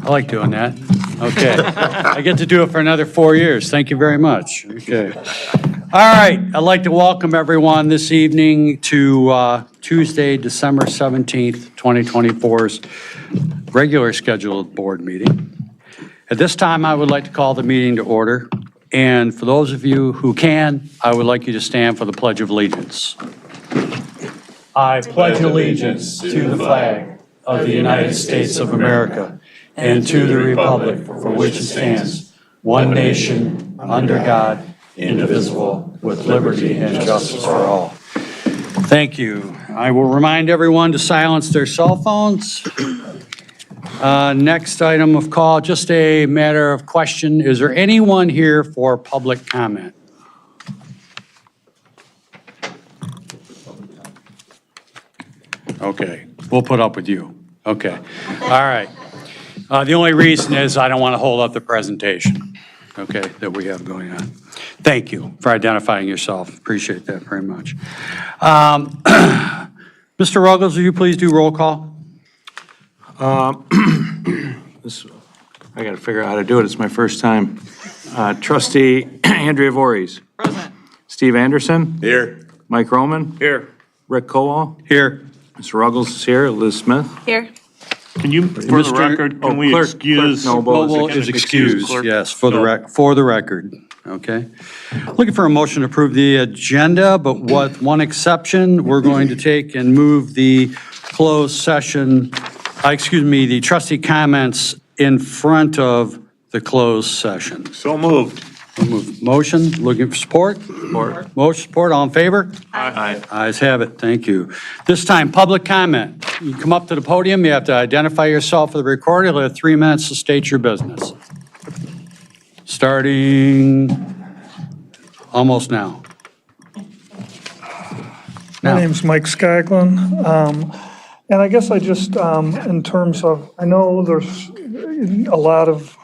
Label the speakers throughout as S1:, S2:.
S1: I like doing that. Okay. I get to do it for another 4 years. Thank you very much. Okay. All right. I'd like to welcome everyone this evening to Tuesday, December 17th, 2024's regular scheduled board meeting. At this time, I would like to call the meeting to order. And for those of you who can, I would like you to stand for the Pledge of Allegiance. I pledge allegiance to the flag of the United States of America and to the republic for which it stands, one nation, under God, indivisible, with liberty and justice for all. Thank you. I will remind everyone to silence their cell phones. Next item of call, just a matter of question. Is there anyone here for public comment? Okay, we'll put up with you. Okay, all right. The only reason is I don't want to hold up the presentation, okay, that we have going on. Thank you for identifying yourself. Appreciate that very much. Mr. Ruggles, will you please do roll call?
S2: I got to figure out how to do it. It's my first time. Trustee Andrea Voorhees.
S3: Present.
S2: Steve Anderson.
S4: Here.
S2: Mike Roman.
S4: Here.
S2: Rick Colwell.
S1: Here.
S2: Mr. Ruggles is here. Liz Smith.
S3: Here.
S4: Can you, for the
S1: Mr.
S4: record, can we
S2: Clerk
S4: excuse?
S2: Noble
S1: Noble is excused, yes, for the record, okay? Looking for a motion to approve the agenda, but with one exception, we're going to take and move the closed session, the trustee comments in front of the closed session.
S4: So moved.
S1: Motion, looking for support?
S2: Support.
S1: Motion, support, all in favor?
S4: Aye.
S1: Ayes have it, thank you. This time, public comment. You come up to the podium, you have to identify yourself for the recorder. You'll have 3 minutes to state your business. Starting almost now.
S5: My name's Mike Skaglin, and I guess I just, in terms of, I know there's a lot of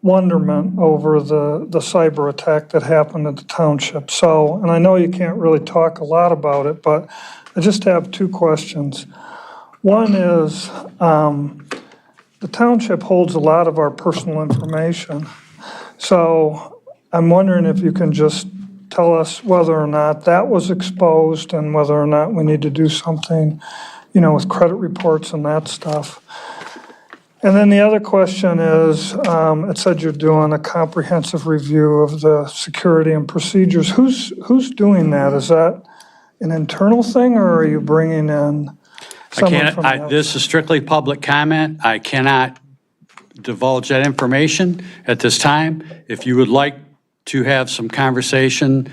S5: wonderment over the cyber attack that happened at the township. So, and I know you can't really talk a lot about it, but I just have 2 questions. One is, the township holds a lot of our personal information. So I'm wondering if you can just tell us whether or not that was exposed and whether or not we need to do something, with credit reports and that stuff. And then the other question is, it said you're doing a comprehensive review of the security and procedures. Who's doing that? Is that an internal thing, or are you bringing in someone from the outside?
S1: This is strictly public comment. I cannot divulge that information at this time. If you would like to have some conversation,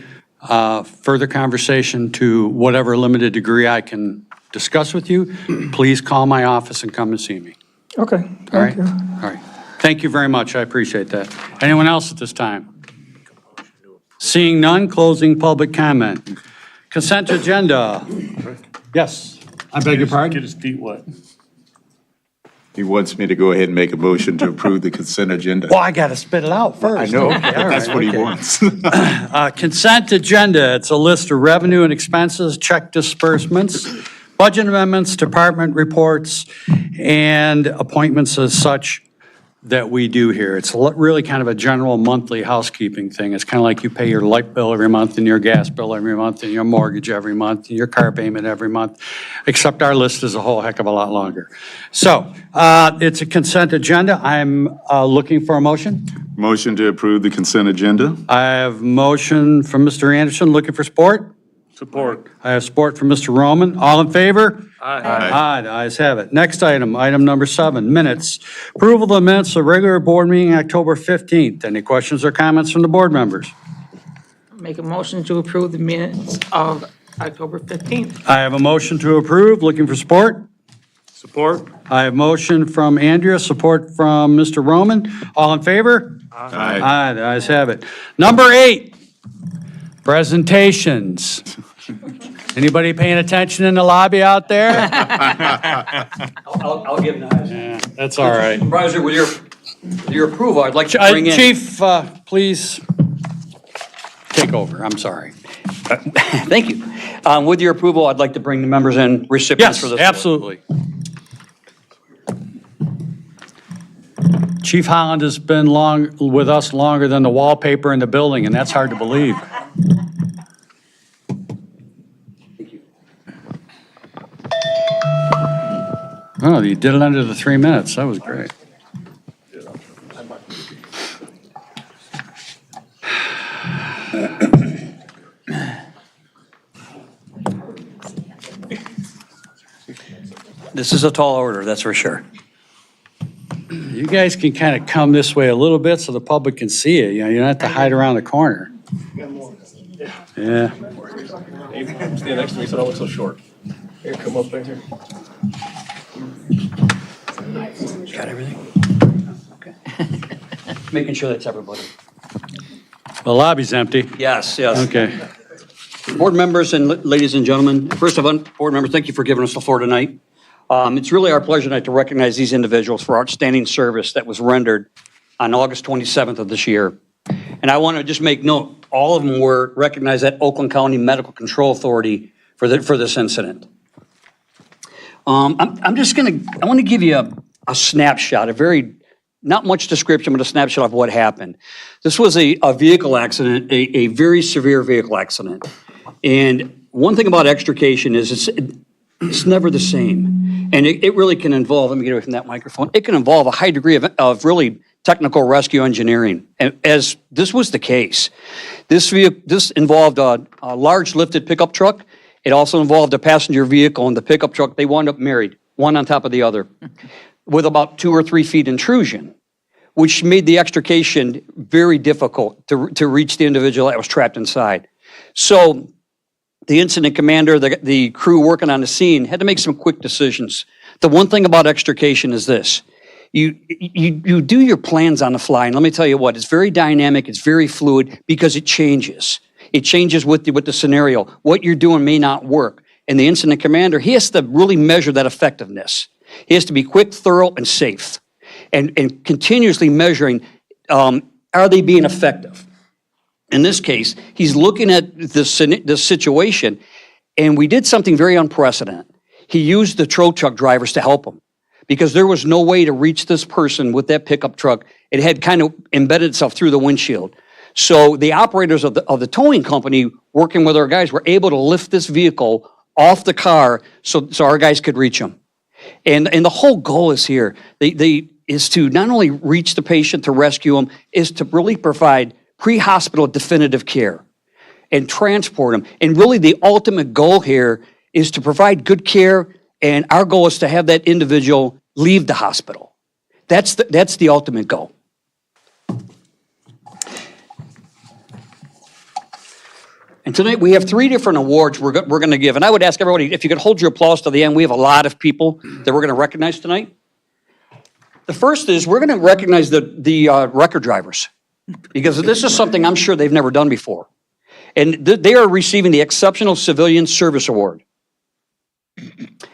S1: further conversation to whatever limited degree I can discuss with you, please call my office and come and see me.
S5: Okay,
S1: All right?
S5: thank you.
S1: All right. Thank you very much. I appreciate that. Anyone else at this time? Seeing none, closing public comment. Consent agenda. Yes. I beg your pardon?
S4: Get his feet wet.
S6: He wants me to go ahead and make a motion to approve the consent agenda.
S1: Well, I got to spit it out first.
S6: I know,
S1: Okay,
S6: but
S1: all
S6: that's
S1: right,
S6: what he
S1: okay.
S6: wants.
S1: Consent agenda, it's a list of revenue and expenses, check disbursements, budget amendments, department reports, and appointments as such that we do here. It's really kind of a general monthly housekeeping thing. It's kind of like you pay your light bill every month and your gas bill every month and your mortgage every month and your car payment every month, except our list is a whole heck of a lot longer. So it's a consent agenda. I'm looking for a motion.
S6: Motion to approve the consent agenda.
S1: I have motion from Mr. Anderson, looking for support.
S4: Support.
S1: I have support from Mr. Roman. All in favor?
S4: Aye.
S1: Aye, the ayes have it. Next item, item number 7, minutes. Approval of the minutes of regular board meeting October 15th. Any questions or comments from the board members?
S3: Make a motion to approve the minutes of October 15th.
S1: I have a motion to approve. Looking for support?
S4: Support.
S1: I have motion from Andrea, support from Mr. Roman. All in favor?
S6: Aye.
S1: Aye, the ayes have it. Number 8, presentations. Anybody paying attention in the lobby out there?
S7: I'll give Nice.
S1: Yeah, that's all right.
S7: Supervisor, with your approval, I'd like to bring in.
S1: Chief, please take over. I'm sorry.
S7: Thank you. With your approval, I'd like to bring the members in recipients
S1: Yes,
S7: for this.
S1: absolutely. Chief Holland has been with us longer than the wallpaper in the building, and that's hard to believe. Oh, you did it under the 3 minutes. That was great.
S7: This is a tall order, that's for sure.
S1: You guys can kind of come this way a little bit so the public can see it. You know, you don't have to hide around the corner. Yeah.
S4: Stand next to me so I don't look so short. Here, come up right here.
S7: Got everything? Okay. Making sure that's everybody.
S1: The lobby's empty.
S7: Yes, yes.
S1: Okay.
S7: Board members and ladies and gentlemen, first of all, board members, thank you for giving us the floor tonight. It's really our pleasure tonight to recognize these individuals for outstanding service that was rendered on August 27th of this year. And I want to just make note, all of them were recognized at Oakland County Medical Control Authority for this incident. I want to give you a snapshot, not much description, but a snapshot of what happened. This was a vehicle accident, a very severe vehicle accident. And one thing about extrication is it's never the same. And it really can involve, let me get away from that microphone, it can involve a high degree of really technical rescue engineering, and as this was the case. This involved a large lifted pickup truck. It also involved a passenger vehicle, and the pickup truck, they wound up married, one on top of the other, with about 2 or 3 feet intrusion, which made the extrication very difficult to reach the individual that was trapped inside. So the incident commander, the crew working on the scene had to make some quick decisions. The one thing about extrication is this. You do your plans on the fly, and let me tell you what, it's very dynamic, it's very fluid, because it changes. It changes with the scenario. What you're doing may not work. And the incident commander, he has to really measure that effectiveness. He has to be quick, thorough, and safe, and continuously measuring, are they being effective? In this case, he's looking at the situation, and we did something very unprecedented. He used the tow truck drivers to help him, because there was no way to reach this person with that pickup truck. It had kind of embedded itself through the windshield. So the operators of the towing company, working with our guys, were able to lift this vehicle off the car so our guys could reach him. And the whole goal is here. Is to not only reach the patient, to rescue him, is to really provide pre-hospital definitive care and transport them. And really the ultimate goal here is to provide good care, and our goal is to have that individual leave the hospital. That's the ultimate goal. And tonight we have 3 different awards we're going to give. And I would ask everybody, if you could hold your applause to the end. We have a lot of people that we're going to recognize tonight. The first is we're going to recognize the record drivers, because this is something I'm sure they've never done before. And they are receiving the Exceptional Civilian Service Award.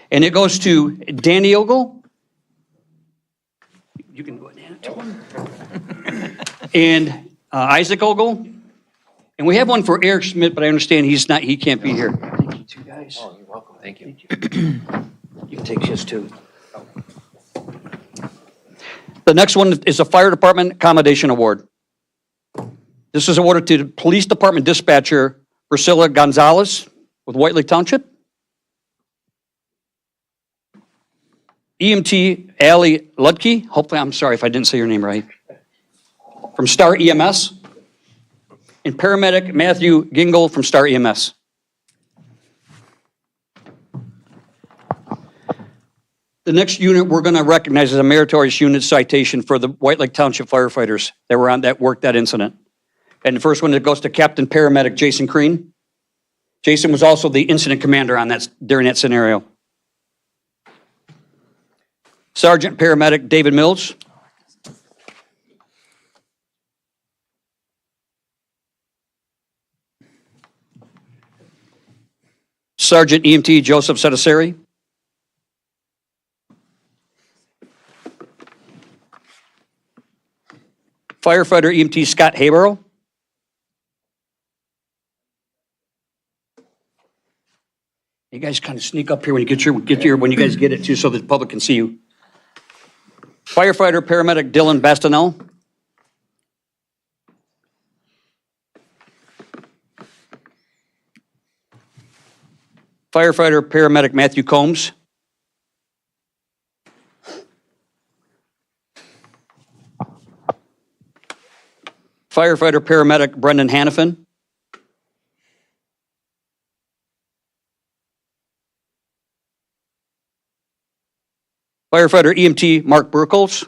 S7: And it goes to Danny Ogle. You can go ahead and hand it to him. And Isaac Ogle. And we have one for Eric Schmidt, but I understand he can't be here. Thank you, two guys.
S8: Oh, you're welcome. Thank you.
S7: You can take his too. The next one is a Fire Department Accommodation Award. This is awarded to the Police Department Dispatcher Priscilla Gonzalez with White Lake Township. EMT Allie Ludke, hopefully, I'm sorry if I didn't say your name right, from Star EMS. And paramedic Matthew Gingle from Star EMS. The next unit we're going to recognize is a meritorious unit citation for the White Lake Township firefighters that worked that incident. And the first one that goes to Captain Paramedic Jason Crean. Jason was also the incident commander during that scenario. Sergeant Paramedic David Mills. Sergeant EMT Joseph Sedaseri. Firefighter EMT Scott Hayborough. You guys kind of sneak up here when you when you guys get it too, so that the public can see you. Firefighter paramedic Dylan Bastineau. Firefighter paramedic Matthew Combs. Firefighter paramedic Brendan Hannafin. Firefighter EMT Mark Burkholz.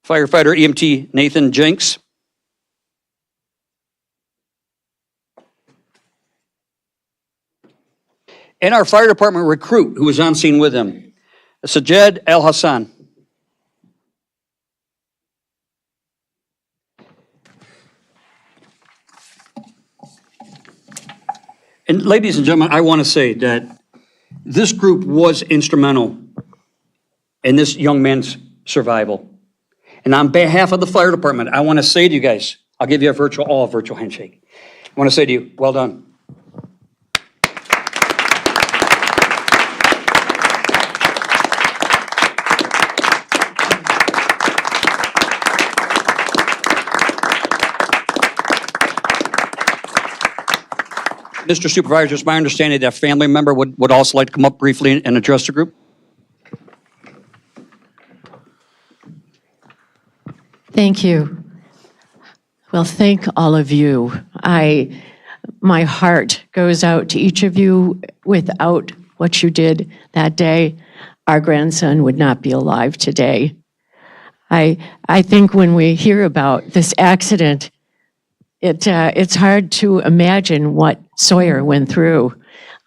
S7: Firefighter EMT Nathan Jenks. And our fire department recruit who was on scene with him, Sajed Al Hassan. And ladies and gentlemen, I want to say that this group was instrumental in this young man's survival. And on behalf of the fire department, I want to say to you guys, I'll give you a virtual handshake. I want to say to you, well done. Mr. Supervisor, it's my understanding that a family member would also like to come up briefly and address the group.
S8: Thank you. Well, thank all of you. My heart goes out to each of you. Without what you did that day, our grandson would not be alive today. I think when we hear about this accident, it's hard to imagine what Sawyer went through.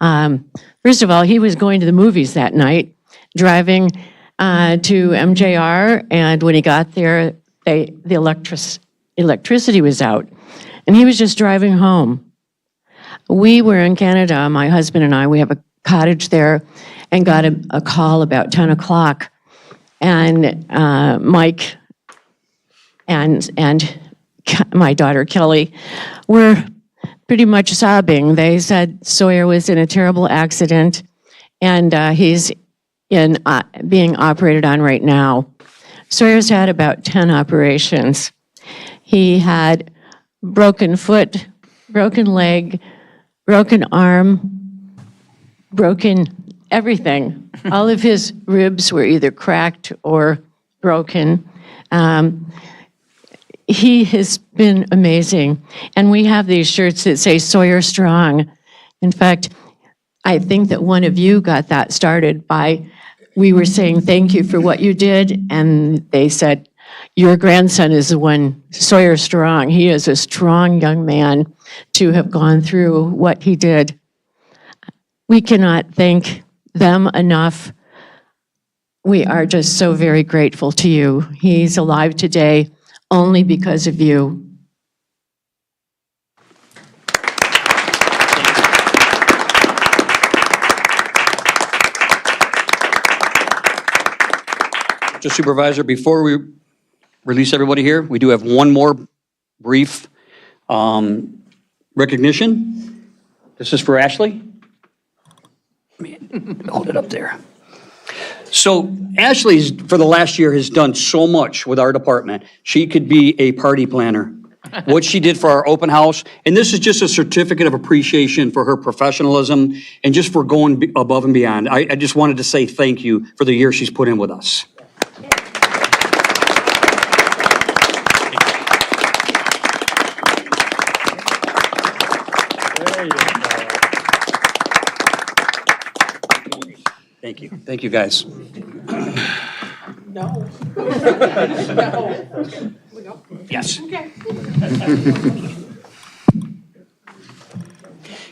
S8: First of all, he was going to the movies that night, driving to MJR, and when he got there, the electricity was out, and he was just driving home. We were in Canada, my husband and I, we have a cottage there, and got a call about 10 o'clock, and Mike and my daughter Kelly were pretty much sobbing. They said Sawyer was in a terrible accident, and he's being operated on right now. Sawyer's had about 10 operations. He had broken foot, broken leg, broken arm, broken everything. All of his ribs were either cracked or broken. He has been amazing. And we have these shirts that say Sawyer Strong. In fact, I think that one of you got that started by, we were saying thank you for what you did, and they said, your grandson is the one, Sawyer Strong. He is a strong young man to have gone through what he did. We cannot thank them enough. We are just so very grateful to you. He's alive today only because of you.
S7: Mr. Supervisor, before we release everybody here, we do have one more brief recognition. This is for Ashley. Hold it up there. So Ashley, for the last year, has done so much with our department. She could be a party planner. What she did for our open house, and this is just a certificate of appreciation for her professionalism and just for going above and beyond. I just wanted to say thank you for the year she's put in with us. Thank you. Thank you, guys.
S3: No.
S7: Yes.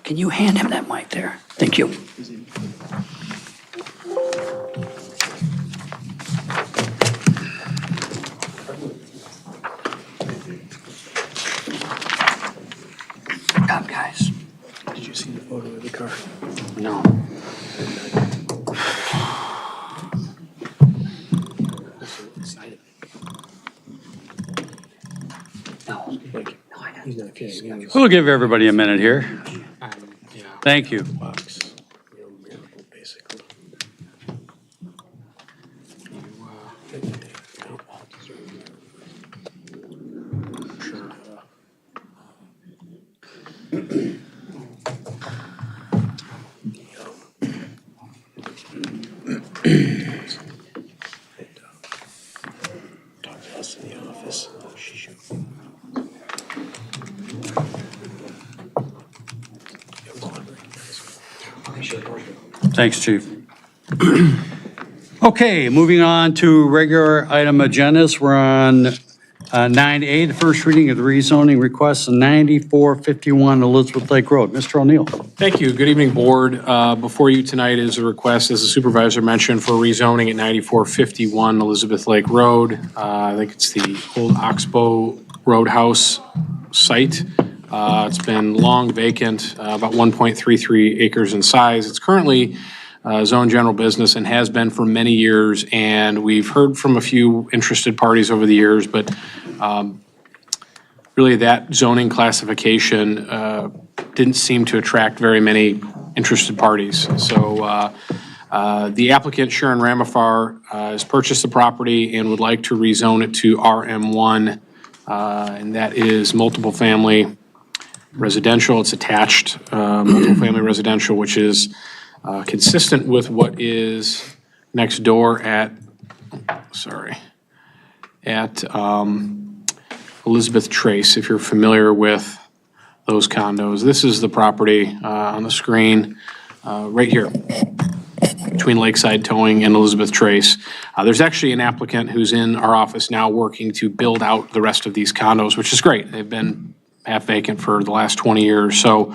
S7: Can you hand him that mic there? Thank you. Good job, guys.
S4: Did you see the photo of the car?
S7: No.
S4: Excited.
S7: No.
S4: Like, he's not kidding.
S1: We'll give everybody a minute here.
S4: Yeah.
S1: Thank you.
S4: Box.
S1: Thanks, Chief. Okay, moving on to regular item agendas. We're on 9A, the first reading of the rezoning request of 9451 Elizabeth Lake Road. Mr. O'Neill.
S4: Thank you. Good evening, Board. Before you tonight is a request, as the supervisor mentioned, for rezoning at 9451 Elizabeth Lake Road. I think it's the old Oxbow Roadhouse site. It's been long vacant, about 1.33 acres in size. It's currently zone general business and has been for many years, and we've heard from a few interested parties over the years, but really that zoning classification didn't seem to attract very many interested parties. So the applicant, Sharon Ramafar, has purchased the property and would like to rezone it to RM1, and that is multiple family residential. It's attached multiple family residential, which is consistent with what is next door at Elizabeth Trace, if you're familiar with those condos. This is the property on the screen right here between Lakeside Towing and Elizabeth Trace. There's actually an applicant who's in our office now working to build out the rest of these condos, which is great. They've been half vacant for the last 20 years. So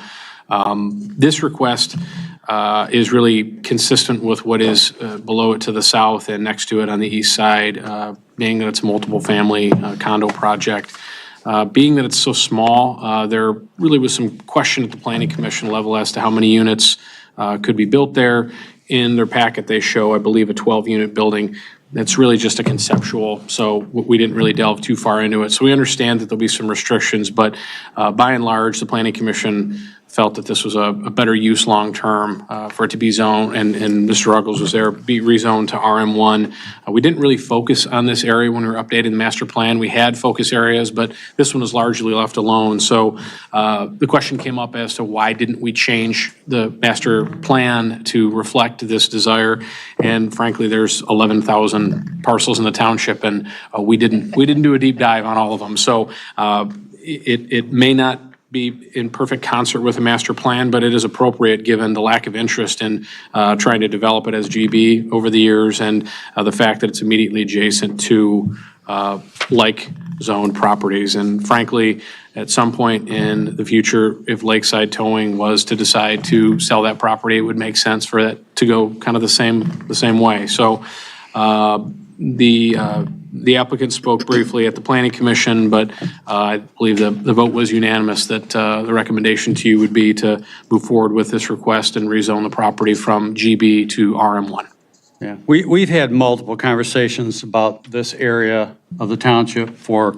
S4: this request is really consistent with what is below it to the south and next to it on the east side, being that it's a multiple family condo project. Being that it's so small, there really was some question at the Planning Commission level as to how many units could be built there. In their packet, they show, I believe, a 12-unit building. It's really just a conceptual, so we didn't really delve too far into it. So we understand that there'll be some restrictions, but by and large, the Planning Commission felt that this was a better use long-term for it to be zoned, and Mr. Ruggles was there, be rezoned to RM1. We didn't really focus on this area when we were updating the master plan. We had focus areas, but this one was largely left alone. So the question came up as to why didn't we change the master plan to reflect this desire? And frankly, there's 11,000 parcels in the township, and we didn't do a deep dive on all of them. So it may not be in perfect concert with a master plan, but it is appropriate given the lack of interest in trying to develop it as GB over the years, and the fact that it's immediately adjacent to like zoned properties. And frankly, at some point in the future, if Lakeside Towing was to decide to sell that property, it would make sense for that to go kind of the same way. So the applicant spoke briefly at the Planning Commission, but I believe the vote was unanimous that the recommendation to you would be to move forward with this request and rezone the property from GB to RM1.
S1: Yeah, we've had multiple conversations about this area of the township for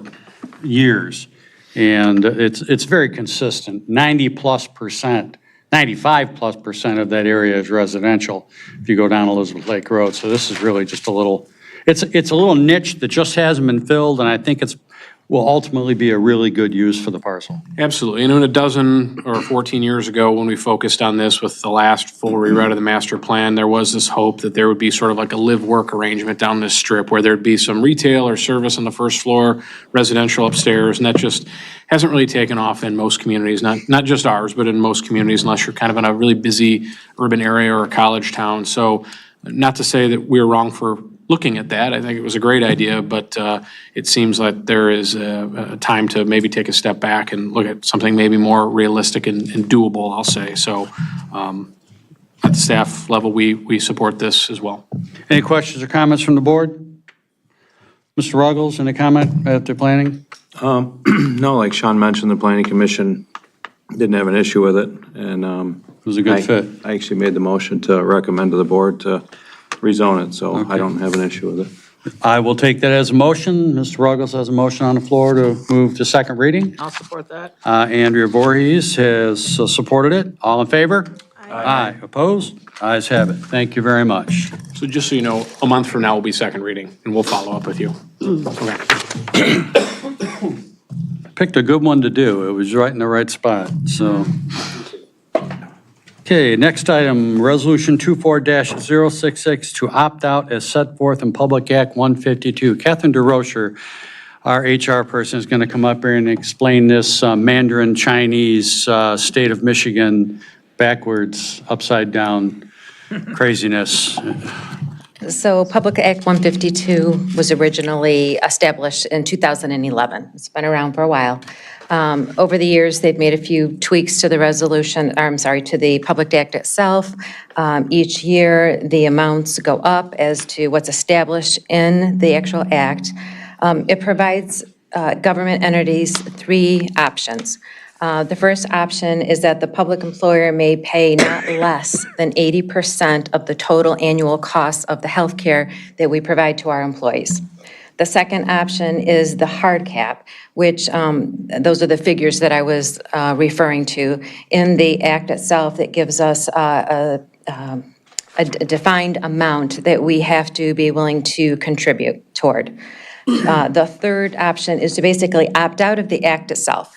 S1: years, and it's very consistent. 90+%, 95+% of that area is residential if you go down Elizabeth Lake Road. So this is really just a little, it's a little niche that just hasn't been filled, and I think will ultimately be a really good use for the parcel.
S4: Absolutely. And a dozen or 14 years ago, when we focused on this with the last full rewrite of the master plan, there was this hope that there would be sort of like a live-work arrangement down this strip where there'd be some retail or service on the first floor, residential upstairs, and that just hasn't really taken off in most communities, not just ours, but in most communities, unless you're kind of in a really busy urban area or a college town. So not to say that we're wrong for looking at that. I think it was a great idea, but it seems like there is a time to maybe take a step back and look at something maybe more realistic and doable, I'll say. So at the staff level, we support this as well.
S1: Any questions or comments from the board? Mr. Ruggles, any comment at the planning?
S2: No, like Sean mentioned, the Planning Commission didn't have an issue with it, and
S1: It was a good fit.
S2: I actually made the motion to recommend to the board to rezone it, so I don't have an issue with it.
S1: I will take that as a motion. Mr. Ruggles has a motion on the floor to move to second reading.
S3: I'll support that.
S1: Andrea Voorhees has supported it. All in favor? Aye. Opposed? Ayes have it. Thank you very much.
S4: So just so you know, a month from now will be second reading, and we'll follow up with you. Okay.
S1: Picked a good one to do. It was right in the right spot, so. Okay, next item, Resolution 24-066 to opt out as set forth in Public Act 152. Catherine DeRocher, our HR person, is going to come up here and explain this Mandarin Chinese state of Michigan backwards, upside down craziness.
S9: So Public Act 152 was originally established in 2011. It's been around for a while. Over the years, they've made a few tweaks to the resolution, or I'm sorry, to the Public Act itself. Each year, the amounts go up as to what's established in the actual act. It provides government entities three options. The first option is that the public employer may pay not less than 80% of the total annual cost of the health care that we provide to our employees. The second option is the hard cap, which those are the figures that I was referring to. In the act itself, it gives us a defined amount that we have to be willing to contribute toward. The third option is to basically opt out of the act itself.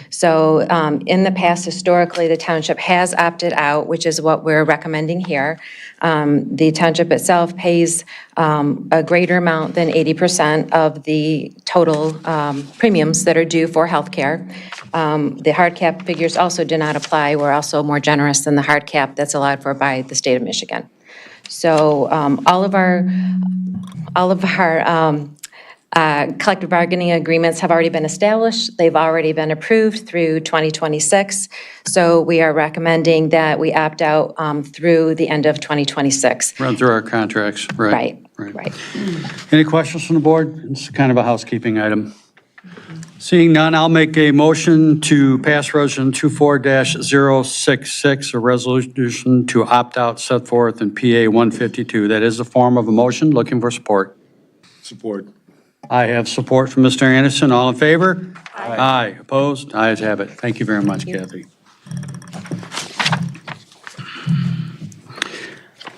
S9: So in the past, historically, the township has opted out, which is what we're recommending here. The township itself pays a greater amount than 80% of the total premiums that are due for healthcare. The hard cap figures also do not apply. We're also more generous than the hard cap that's allowed for by the state of Michigan. So all of our collective bargaining agreements have already been established. They've already been approved through 2026. So we are recommending that we opt out through the end of 2026.
S1: Run through our contracts, right?
S9: Right.
S1: Any questions from the board? It's kind of a housekeeping item. Seeing none, I'll make a motion to pass Resolution 24-066, a resolution to opt out set forth in PA 152. That is the form of a motion. Looking for support.
S6: Support.
S1: I have support from Mr. Anderson. All in favor? Aye. Opposed? Ayes have it. Thank you very much, Kathy.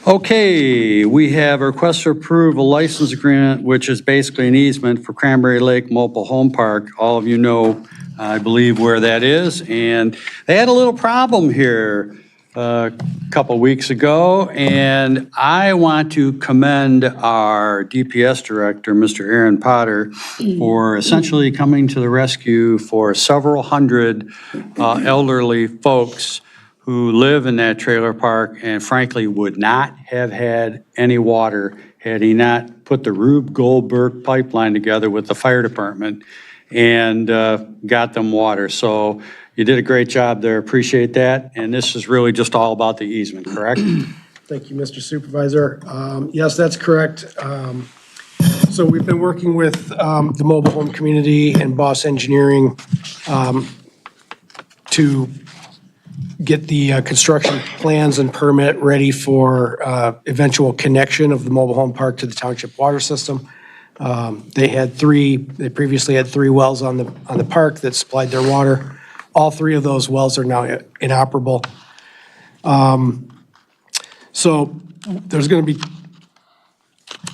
S1: Okay, we have a request to approve a license agreement, which is basically an easement for Cranberry Lake Mobile Home Park. All of you know, I believe, where that is. And they had a little problem here a couple weeks ago, and I want to commend our DPS director, Mr. Aaron Potter, for essentially coming to the rescue for several hundred elderly folks who live in that trailer park and frankly would not have had any water had he not put the Rube Goldberg pipeline together with the fire department and got them water. So you did a great job there, appreciate that. And this is really just all about the easement, correct?
S10: Thank you, Mr. Supervisor. Yes, that's correct. So we've been working with the mobile home community and Boss Engineering to get the construction plans and permit ready for eventual connection of the mobile home park to the township water system. They previously had three wells on the park that supplied their water. All three of those wells are now inoperable. So there's going to be,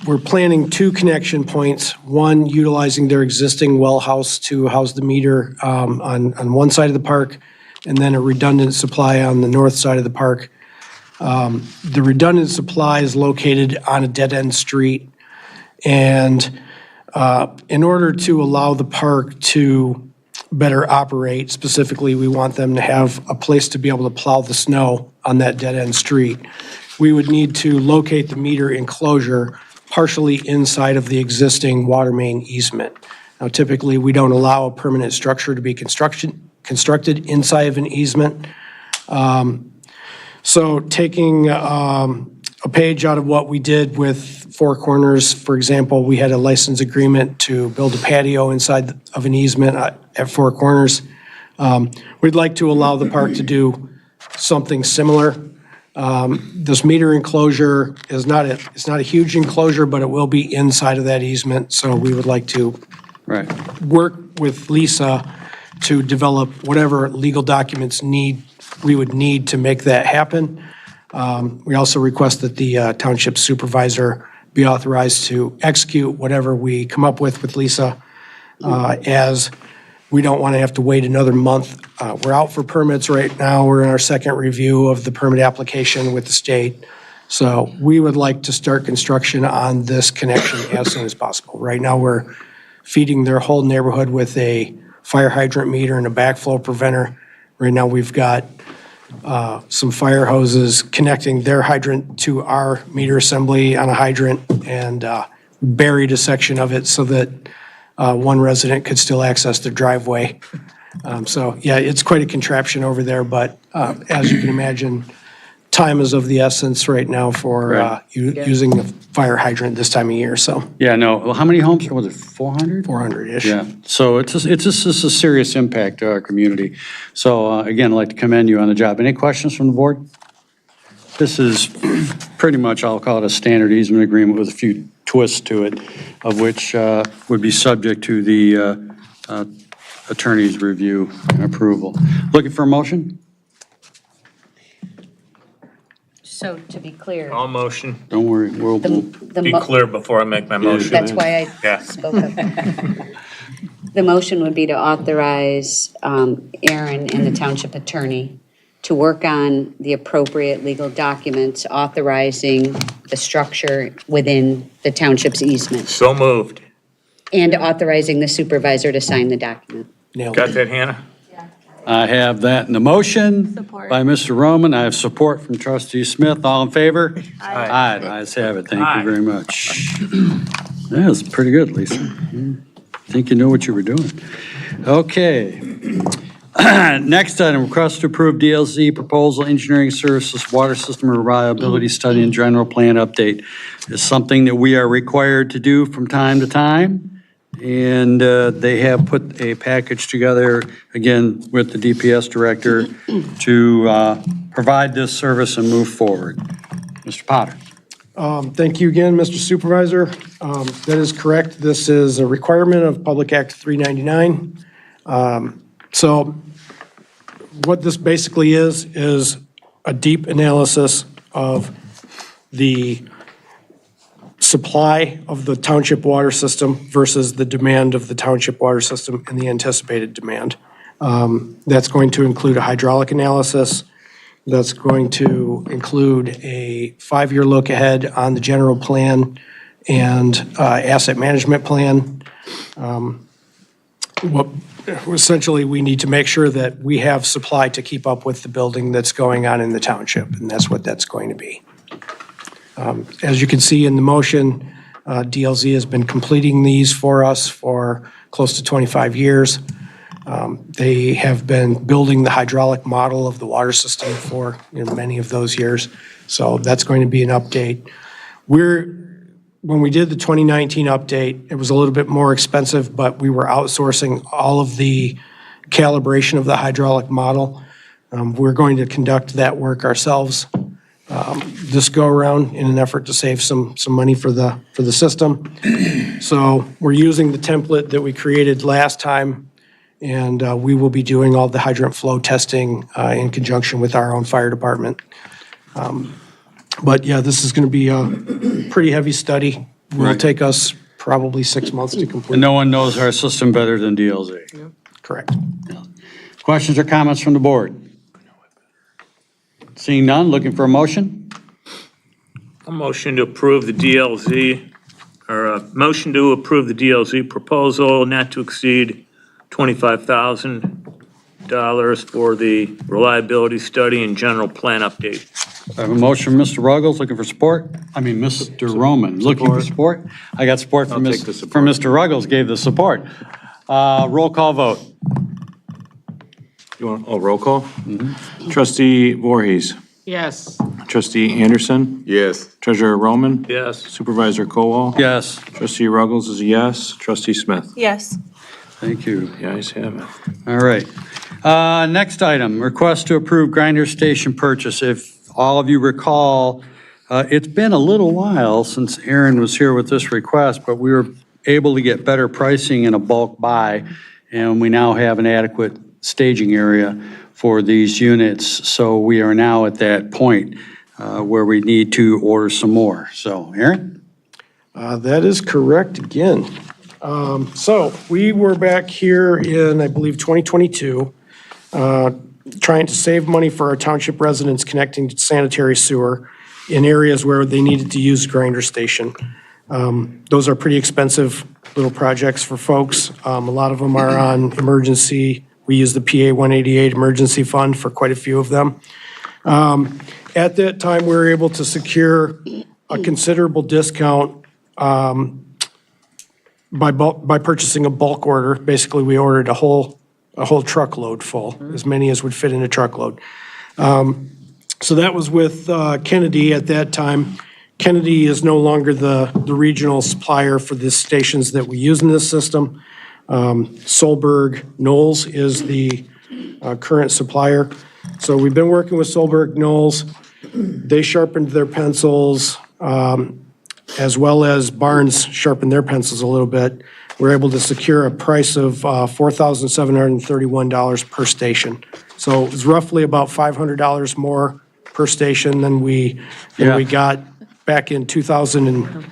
S10: we're planning two connection points, one utilizing their existing well house to house the meter on one side of the park, and then a redundant supply on the north side of the park. The redundant supply is located on a dead-end street, and in order to allow the park to better operate, specifically, we want them to have a place to be able to plow the snow on that dead-end street. We would need to locate the meter enclosure partially inside of the existing water main easement. Now, typically, we don't allow a permanent structure to be constructed inside of an easement. So taking a page out of what we did with Four Corners, for example, we had a license agreement to build a patio inside of an easement at Four Corners. We'd like to allow the park to do something similar. This meter enclosure is it's not a huge enclosure, but it will be inside of that easement. So we would like to work with Lisa to develop whatever legal documents we would need to make that happen. We also request that the township supervisor be authorized to execute whatever we come up with Lisa, as we don't want to have to wait another month. We're out for permits right now. We're in our second review of the permit application with the state. So we would like to start construction on this connection as soon as possible. Right now, we're feeding their whole neighborhood with a fire hydrant meter and a backflow preventer. Right now, we've got some fire hoses connecting their hydrant to our meter assembly on a hydrant, and buried a section of it so that one resident could still access their driveway. So, yeah, it's quite a contraption over there, but as you can imagine, time is of the essence right now for
S1: Right.
S10: using the fire hydrant this time of year, so
S1: Yeah, no, well, how many homes, was it 400?
S10: 400-ish.
S1: Yeah, so it's just a serious impact to our community. So again, I'd like to commend you on the job. Any questions from the board? This is pretty much, I'll call it a standard easement agreement with a few twists to it, of which would be subject to the attorney's review and approval. Looking for a motion?
S11: So to be clear,
S12: All motion.
S1: Don't worry, we'll,
S11: the
S12: Be clear before I make my motion.
S11: that's why
S12: Yeah.
S11: I spoke up. The motion would be to authorize Aaron and the township attorney to work on the appropriate legal documents authorizing the structure within the township's easement
S12: So moved.
S11: and authorizing the supervisor to sign the document.
S10: Nailed
S12: Got
S10: it.
S12: that, Hannah?
S1: I have that in the motion by Mr. Roman. I have support from trustee Smith. All in favor? Aye. The ayes have it. Thank you very much. That was pretty good, Lisa. I think you knew what you were doing. Okay. Next item, request to approve DLZ proposal, engineering services, water system reliability study and general plan update. It's something that we are required to do from time to time. And they have put a package together, again, with the DPS director to provide this service and move forward. Mr. Potter.
S10: Thank you again, Mr. Supervisor. That is correct. This is a requirement of Public Act 399. So what this basically is a deep analysis of the supply of the township water system versus the demand of the township water system and the anticipated demand. That's going to include a hydraulic analysis. That's going to include a 5-year look ahead on the general plan and asset management plan. Essentially, we need to make sure that we have supply to keep up with the building that's going on in the township, and that's what that's going to be. As you can see in the motion, DLZ has been completing these for us for close to 25 years. They have been building the hydraulic model of the water system for many of those years. So that's going to be an update. When we did the 2019 update, it was a little bit more expensive, but we were outsourcing all of the calibration of the hydraulic model. We're going to conduct that work ourselves this go-around in an effort to save some money for the system. So we're using the template that we created last time, and we will be doing all the hydrant flow testing in conjunction with our own fire department. But yeah, this is going to be a pretty heavy study. It will
S1: Right.
S10: take us probably 6 months to complete.
S1: And no one knows our system better than DLZ.
S10: Correct.
S1: Questions or comments from the board? Seeing none, looking for a motion?
S12: A motion to approve the DLZ, or a motion to approve the DLZ proposal not to exceed $25,000 for the reliability study and general plan update.
S1: I have a motion from Mr. Ruggles, looking for support. Mr. Roman, looking for support. I got support from
S2: I'll take the support.
S1: from Mr. Ruggles, gave the support. Roll call vote.
S2: You want, roll call? Trustee Voorhees.
S3: Yes.
S2: Trustee Anderson.
S6: Yes.
S2: Treasurer Roman.
S12: Yes.
S2: Supervisor Kowal.
S1: Yes,
S2: Trustee Ruggles is a yes. Trustee Smith.
S11: Yes.
S1: thank you.
S2: The ayes have it.
S1: All right. Next item, request to approve grinder station purchase. If all of you recall, it's been a little while since Aaron was here with this request, but we were able to get better pricing in a bulk buy, and we now have an adequate staging area for these units. So we are now at that point where we need to order some more. So, Aaron?
S10: That is correct again. So we were back here in, I believe, 2022, trying to save money for our township residents connecting to sanitary sewer in areas where they needed to use grinder station. Those are pretty expensive little projects for folks. A lot of them are on emergency. We use the PA 188 emergency fund for quite a few of them. At that time, we were able to secure a considerable discount by purchasing a bulk order. Basically, we ordered a whole truckload full, as many as would fit in a truckload. So that was with Kennedy at that time. Kennedy is no longer the regional supplier for the stations that we use in this system. Solberg Knowles is the current supplier. So we've been working with Solberg Knowles. They sharpened their pencils, as well as Barnes sharpened their pencils a little bit. We're able to secure a price of $4,731 per station. So it's roughly about $500 more per station than we got back in 2000 and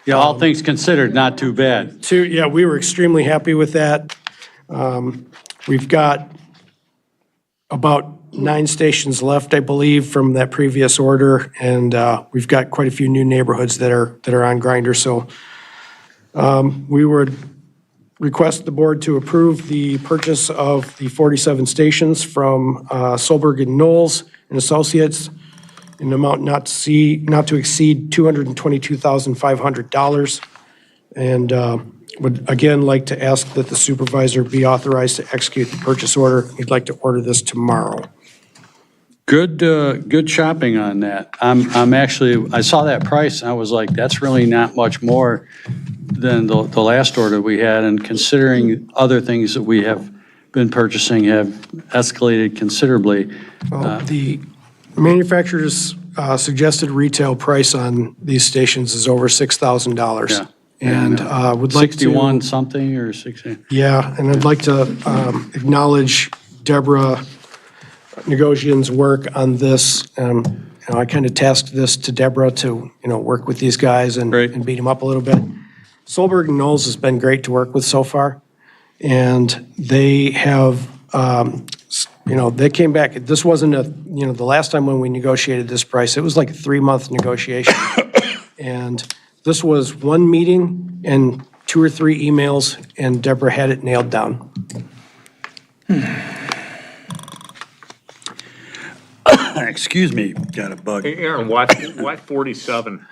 S1: Yeah, all things considered, not too bad.
S10: yeah, we were extremely happy with that. We've got about 9 stations left, I believe, from that previous order, and we've got quite a few new neighborhoods that are on grinder. So we would request the board to approve the purchase of the 47 stations from Solberg and Knowles and Associates in an amount not to exceed $222,500. And would again like to ask that the supervisor be authorized to execute the purchase order. We'd like to order this tomorrow.
S1: Good shopping on that. I'm actually, I saw that price and I was like, that's really not much more than the last order we had. And considering other things that we have been purchasing have escalated considerably.
S10: The manufacturer's suggested retail price on these stations is over $6,000.
S1: Yeah.
S10: And would like to.
S1: 61 something or 60?
S10: Yeah, and I'd like to acknowledge Deborah Negosian's work on this. I kind of tasked this to Deborah to, work with these guys and beat them up a little bit. Solberg and Knowles has been great to work with so far. And they have, they came back. This wasn't the last time when we negotiated this price, it was like a 3-month negotiation. And this was one meeting and 2 or 3 emails, and Deborah had it nailed down.
S1: Excuse me, got a bug.
S12: Hey, Aaron, why 47?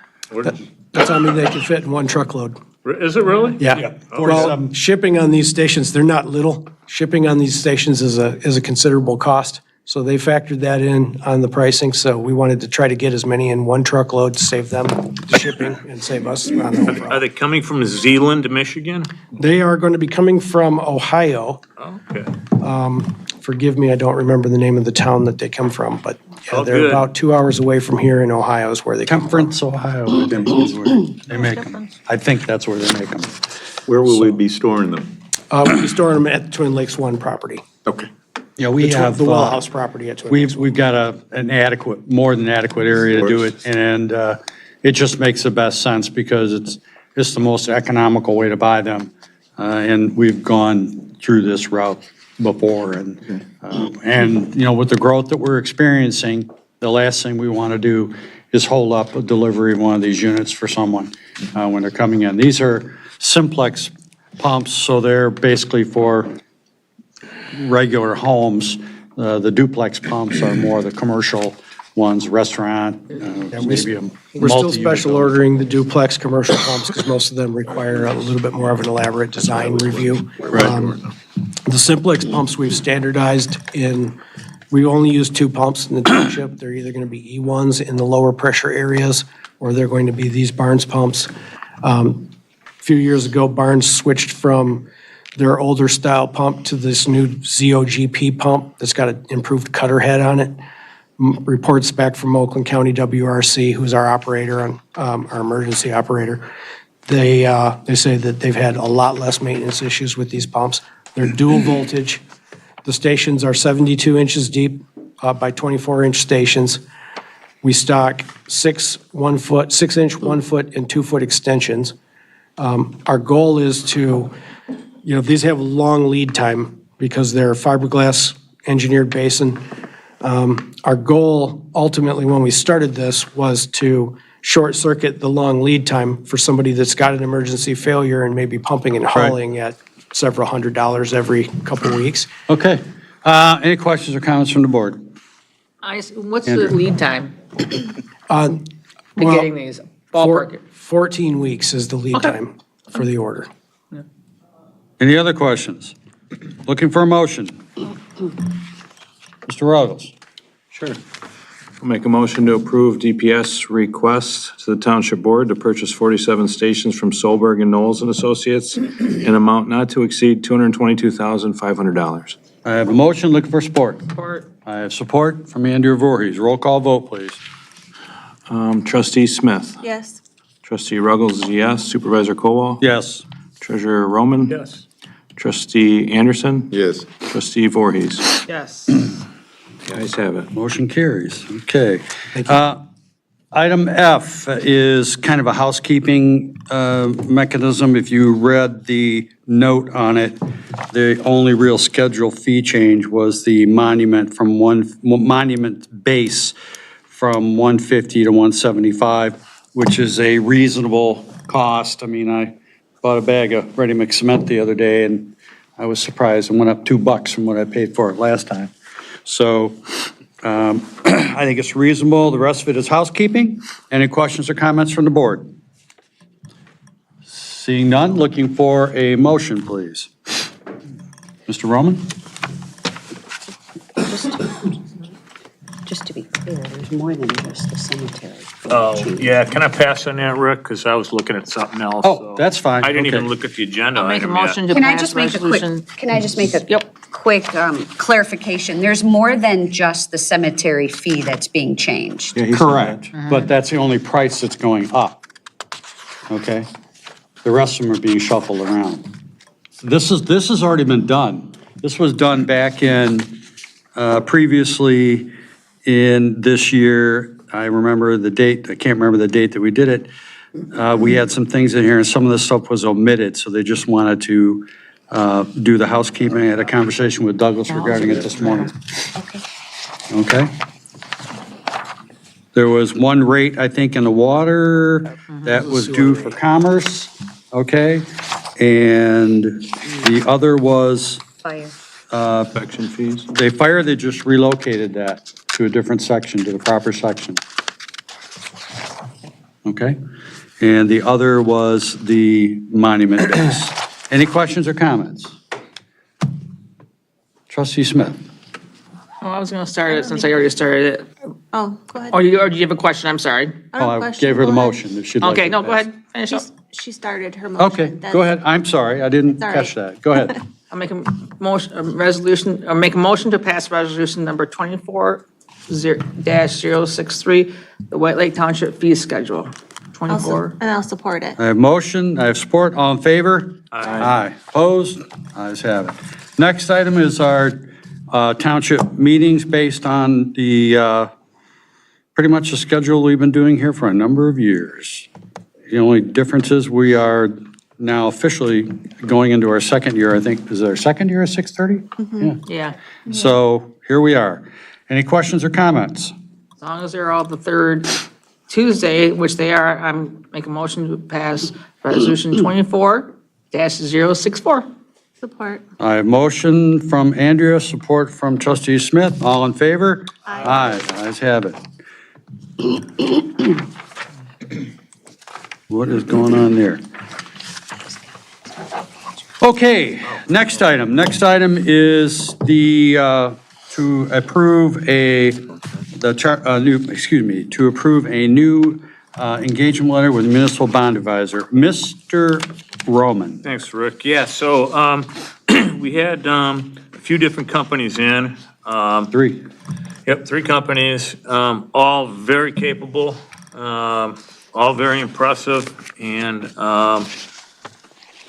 S10: That's how many they can fit in one truckload.
S12: Is it really?
S10: Yeah. Well, shipping on these stations, they're not little. Shipping on these stations is a considerable cost. So they factored that in on the pricing. So we wanted to try to get as many in one truckload to save them the shipping and save us on the overall.
S12: Are they coming from Zeeland to Michigan?
S10: They are going to be coming from Ohio.
S12: Okay.
S10: Forgive me, I don't remember the name of the town that they come from, but yeah, they're
S12: good.
S10: about 2 hours away from here in Ohio is where they come from.
S1: Conference, Ohio, I think is where they make them. I think that's where they make them.
S6: Where will we be storing them?
S10: We'll be storing them at Twin Lakes 1 property.
S6: Okay.
S1: Yeah, we have.
S10: The well house property at Twin Lakes.
S1: We've got an adequate, more than adequate area to do it. And it just makes the best sense because it's the most economical way to buy them. And we've gone through this route before. And with the growth that we're experiencing, the last thing we want to do is hold up a delivery of one of these units for someone when they're coming in. These are simplex pumps, so they're basically for regular homes. The duplex pumps are more the commercial ones, restaurant, maybe a
S10: We're still
S1: multi-unit
S10: special
S1: building.
S10: ordering the duplex commercial pumps because most of them require a little bit more of an elaborate design review. The simplex pumps we've standardized in, we only use 2 pumps in the township. They're either going to be E1s in the lower pressure areas, or they're going to be these Barnes pumps. A few years ago, Barnes switched from their older style pump to this new ZOGP pump that's got an improved cutter head on it. Reports back from Oakland County WRC, who's our operator, our emergency operator. They say that they've had a lot less maintenance issues with these pumps. They're dual voltage. The stations are 72 inches deep by 24-inch stations. We stock 6 1-foot, 6-inch, 1-foot, and 2-foot extensions. Our goal is to, these have long lead time because they're fiberglass engineered basin. Our goal ultimately when we started this was to short circuit the long lead time for somebody that's got an emergency failure and maybe pumping and hauling at several $100s every couple of weeks.
S1: Okay. Any questions or comments from the board?
S3: What's the lead time
S10: Well,
S3: to getting these? Ballpark.
S10: 14 weeks is the lead
S3: Okay.
S10: time for the order.
S1: Any other questions? Looking for a motion? Mr. Ruggles?
S2: Sure. I'll make a motion to approve DPS request to the Township Board to purchase 47 stations from Solberg and Knowles and Associates in amount not to exceed $222,500.
S1: I have a motion, looking for support.
S3: Support.
S1: I have support from Andrea Voorhees. Roll call vote, please.
S2: Trustee Smith.
S11: Yes.
S2: Trustee Ruggles is yes. Supervisor Colwell.
S1: Yes.
S2: Treasurer Roman.
S12: Yes.
S2: Trustee Anderson.
S6: Yes.
S2: Trustee Voorhees.
S3: Yes.
S2: The ayes have it.
S1: Motion carries. Okay. Item F is kind of a housekeeping mechanism. If you read the note on it, the only real schedule fee change was the monument base from 150 to 175, which is a reasonable cost. I mean, I bought a bag of ready-mix cement the other day, and I was surprised. It went up $2 from what I paid for it last time. So I think it's reasonable. The rest of it is housekeeping. Any questions or comments from the board? Seeing none, looking for a motion, please. Mr. Roman?
S11: Just to be clear, there's more than just the cemetery.
S12: Oh, yeah, can I pass on that, Rick? Because I was looking at something else.
S1: Oh,
S12: so-
S1: that's fine.
S12: I didn't even
S1: Okay.
S12: look at the agenda
S3: I'll make a
S12: item yet.
S3: motion to
S11: Can I
S3: pass
S11: just make a quick,
S3: resolution.
S11: can I just make a
S3: Yep.
S11: quick clarification? There's more than just the cemetery fee that's being changed.
S2: Yeah, he said
S1: Correct, but that's the only price that's going up. Okay? The rest of them are being shuffled around. This has already been done. This was done back in, previously in this year. I remember the date, I can't remember the date that we did it. We had some things in here and some of the stuff was omitted, so they just wanted to do the housekeeping. I had a conversation with Douglas regarding it this morning.
S11: Okay.
S1: Okay? There was one rate, I think, in the water that was due for commerce, okay? And the other was,
S11: Fire.
S2: Inspection fees.
S1: they just relocated that to a different section, to the proper section. Okay? And the other was the monument base. Any questions or comments? Trustee Smith?
S3: Oh, I was going to start it since I already started it.
S11: Oh, go ahead.
S3: Or do you have a question? I'm sorry.
S1: Oh, I gave her the motion. if she'd like
S3: Okay,
S1: to
S3: no, go
S1: pass.
S3: ahead. Finish up.
S13: She started her motion.
S1: Okay, go ahead. I'm sorry, I didn't
S13: all
S1: catch
S13: right.
S1: that. Go ahead.
S3: I'll make a motion, a resolution, or make a motion to pass resolution number 24-063, the White Lake Township fee schedule. 24.
S13: And I'll support it.
S1: I have motion, I have support, all in favor? Aye. Opposed? Ayes have it. Next item is our township meetings based on the, pretty much the schedule we've been doing here for a number of years. The only difference is we are now officially going into our second year, I think. Is it our second year at 6:30? Yeah.
S3: Yeah,
S1: So here we are. Any questions or comments?
S3: as long as they're all the third Tuesday, which they are, I'm making a motion to pass resolution 24-064.
S13: Support.
S1: I have motion from Andrea, support from trustee Smith. All in favor? Aye. Ayes have it. What is going on there? Okay, next item. Next item is the, to approve to approve a new engagement letter with municipal bond advisor. Mr. Roman.
S12: Thanks, Rick. Yeah, so we had a few different companies in.
S1: Three.
S12: Yep, three companies, all very capable, all very impressive, and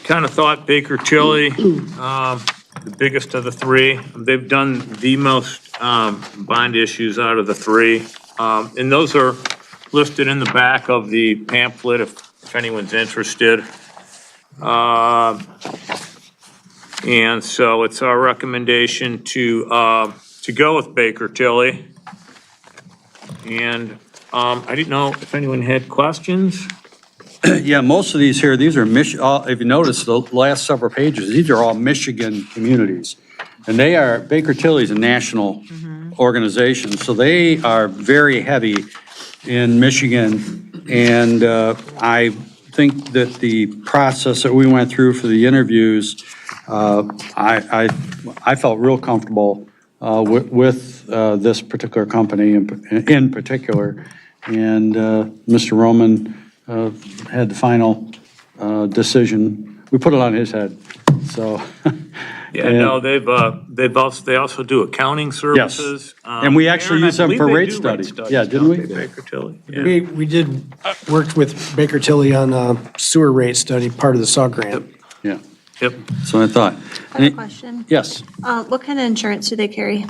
S12: kind of thought Baker Tilly, the biggest of the three. They've done the most bond issues out of the three. And those are listed in the back of the pamphlet if anyone's interested. And so it's our recommendation to go with Baker Tilly. And I didn't know if anyone had questions.
S1: Yeah, most of these here, these are if you notice the last several pages, these are all Michigan communities. And they are, Baker Tilly's a national organization, so they are very heavy in Michigan. And I think that the process that we went through for the interviews, I felt real comfortable with this particular company in particular. And Mr. Roman had the final decision. We put it on his head, so.
S12: Yeah, no, they also do accounting services.
S1: And we actually
S12: Aaron, I
S1: use them
S12: believe
S1: for
S12: they
S1: rate
S12: do
S1: studies.
S12: studies,
S1: Yeah, didn't
S12: don't
S1: we?
S12: they, Baker Tilly? Yeah.
S10: We did, worked with Baker Tilly on a sewer rate study, part of the SAW grant.
S1: Yeah,
S12: Yep.
S1: so I thought.
S13: I have a question.
S1: Yes.
S13: What kind of insurance do they carry?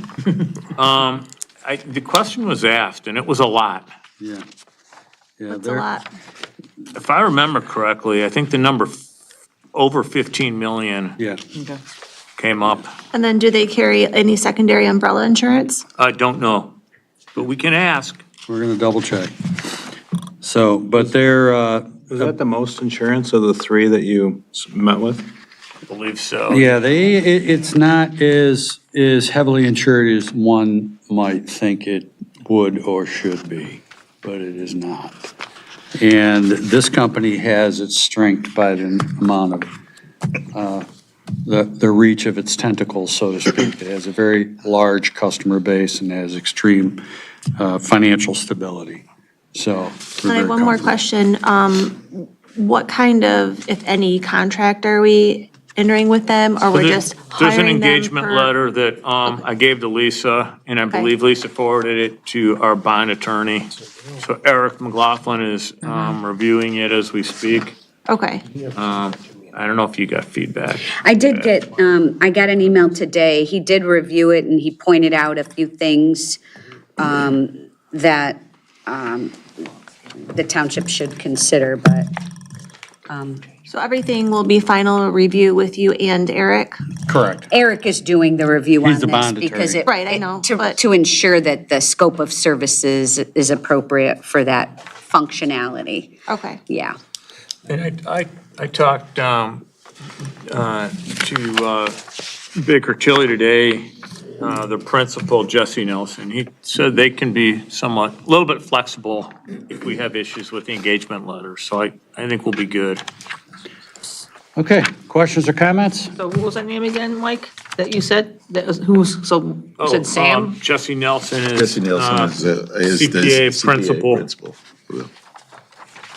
S12: The question was asked, and it was a lot.
S1: Yeah. Yeah,
S13: That's a lot.
S12: If I remember correctly, I think the number over 15 million
S1: Yeah.
S12: came up.
S13: And then do they carry any secondary umbrella insurance?
S12: I don't know, but we can ask.
S1: We're gonna double check. So, but they're,
S2: Is that the most insurance of the three that you met with?
S12: I believe so.
S1: yeah, it's not as heavily insured as one might think it would or should be, but it is not. And this company has its strength by the amount of, the reach of its tentacles, so to speak. It has a very large customer base and has extreme financial stability. So.
S13: And I have one more question. What kind of, if any, contract are we entering with them, or we're just
S12: There's an
S13: hiring them
S12: engagement
S13: for-
S12: letter that I gave to Lisa, and I
S13: Okay.
S12: believe Lisa forwarded it to our bond attorney. So Eric McLaughlin is reviewing it as we speak.
S13: Okay.
S12: I don't know if you got feedback.
S11: I did get, I got an email today. He did review it and he pointed out a few things that the township should consider, but
S13: So everything will be final review with you and Eric?
S1: Correct.
S11: Eric is doing the review on
S1: He's the
S11: this
S1: bond
S11: because
S1: attorney.
S11: it.
S13: Right, I know, but-
S11: To ensure that the scope of services is appropriate for that functionality.
S13: Okay.
S11: Yeah.
S12: And I talked to Baker Tilly today, the principal, Jesse Nelson. He said they can be somewhat, a little bit flexible if we have issues with the engagement letter. So I think we'll be good.
S1: Okay, questions or comments?
S3: So what was that name again, Mike, that you said? That was, who's, so you said Sam?
S12: Jesse Nelson is.
S6: Jesse Nelson is the
S12: CPA principal.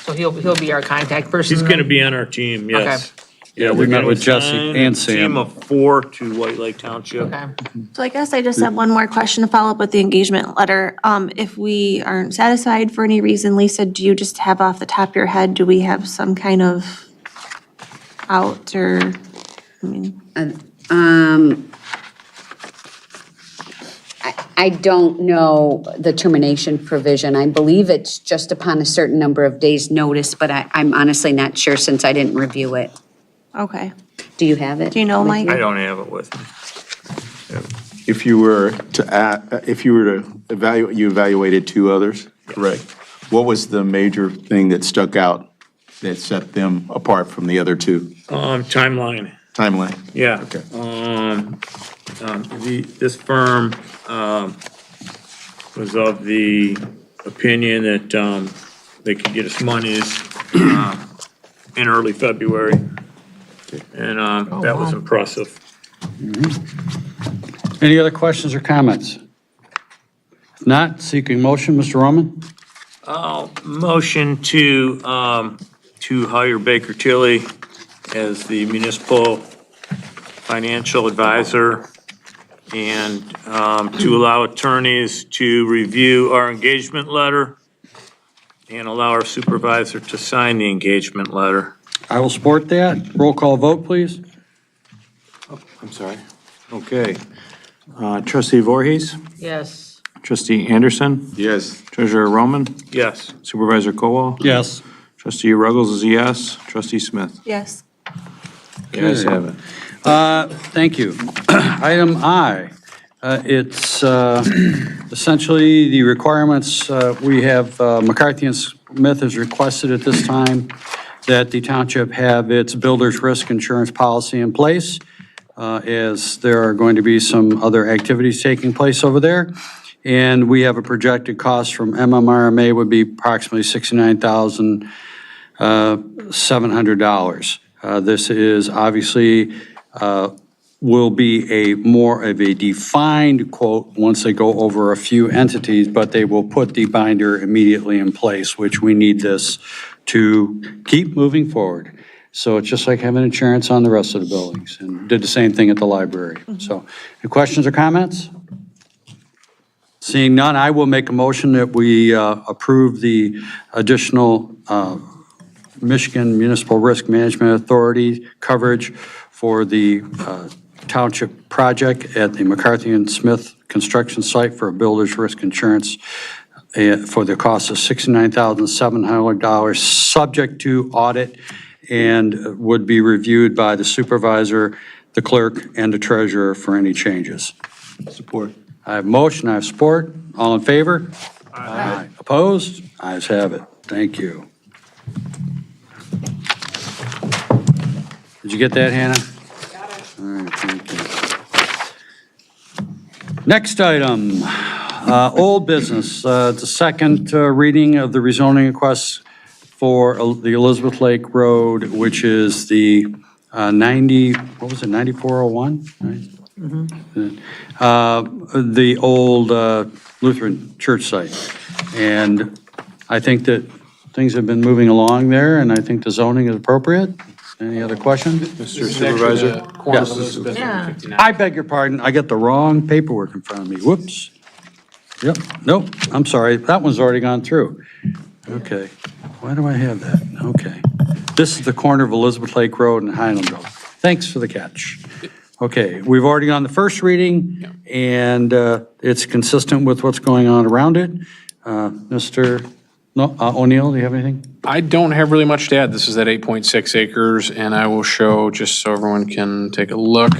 S3: So he'll be our contact person?
S12: He's
S3: then?
S12: gonna be on our team, yes. Yeah,
S1: we
S12: we're
S1: met
S12: gonna
S1: with Jesse
S12: assign
S1: and
S12: a
S1: Sam.
S12: Team of 4 to White Lake Township.
S3: Okay.
S13: So I guess I just have one more question to follow up with the engagement letter. If we aren't satisfied for any reason, Lisa, do you just have off the top of your head, do we have some kind of out or, I mean,
S11: I don't know the termination provision. I believe it's just upon a certain number of days' notice, but I'm honestly not sure since I didn't review it.
S13: okay.
S11: Do you have it?
S13: Do you know, Mike?
S12: I don't have it with me.
S6: If you were to evaluate, you evaluated two others, correct? What was the major thing that stuck out that set them apart from the other two?
S12: Timeline.
S6: Timeline?
S12: Yeah.
S6: Okay.
S12: This firm was of the opinion that they could get us monies in early February. And that was impressive.
S1: Any other questions or comments? If not, seeking motion, Mr. Roman?
S12: Motion to hire Baker Tilly as the municipal financial advisor and to allow attorneys to review our engagement letter and allow our supervisor to sign the engagement letter.
S1: I will support that. Roll call vote, please.
S2: I'm sorry. Okay. Trustee Voorhees,
S3: Yes.
S2: Trustee Anderson?
S6: Yes.
S2: Treasurer Roman?
S12: Yes.
S2: Supervisor Cowell?
S1: Yes.
S2: Trustee Ruggles is a yes. Trustee Smith?
S13: Yes.
S2: The ayes have it.
S1: Thank you. Item I, it's essentially the requirements, we have McCarthy and Smith has requested at this time that the township have its builder's risk insurance policy in place, as there are going to be some other activities taking place over there. And we have a projected cost from MMRMA would be approximately $69,700. This is obviously will be a more of a defined quote once they go over a few entities, but they will put the binder immediately in place, which we need this to keep moving forward. So it's just like having insurance on the rest of the buildings, and did the same thing at the library. So, any questions or comments? Seeing none, I will make a motion that we approve the additional Michigan Municipal Risk Management Authority coverage for the township project at the McCarthy and Smith construction site for a builder's risk insurance for the cost of $69,700, subject to audit, and would be reviewed by the supervisor, the clerk, and the treasurer for any changes.
S6: Support.
S1: I have motion, I have support. All in favor? Aye. Opposed? Ayes have it. Thank you. Did you get that, Hannah? Got it. All right, thank you. Next item, old business. The second reading of the rezoning request for the Elizabeth Lake Road, which is the 9401? Right? The old Lutheran church site. And I think that things have been moving along there, and I think the zoning is appropriate. Any other questions?
S2: Mr. Supervisor?
S1: Yes. I beg your pardon, I got the wrong paperwork in front of me. Whoops. Yep, nope, I'm sorry, that one's already gone through. Okay, why do I have that? Okay. This is the corner of Elizabeth Lake Road and Highland Road. Thanks for the catch. Okay, we've already done the first reading, and it's consistent with what's going on around it. Mr. O'Neill, do you have anything?
S4: I don't have really much to add. This is at 8.6 acres, and I will show, just so everyone can take a look,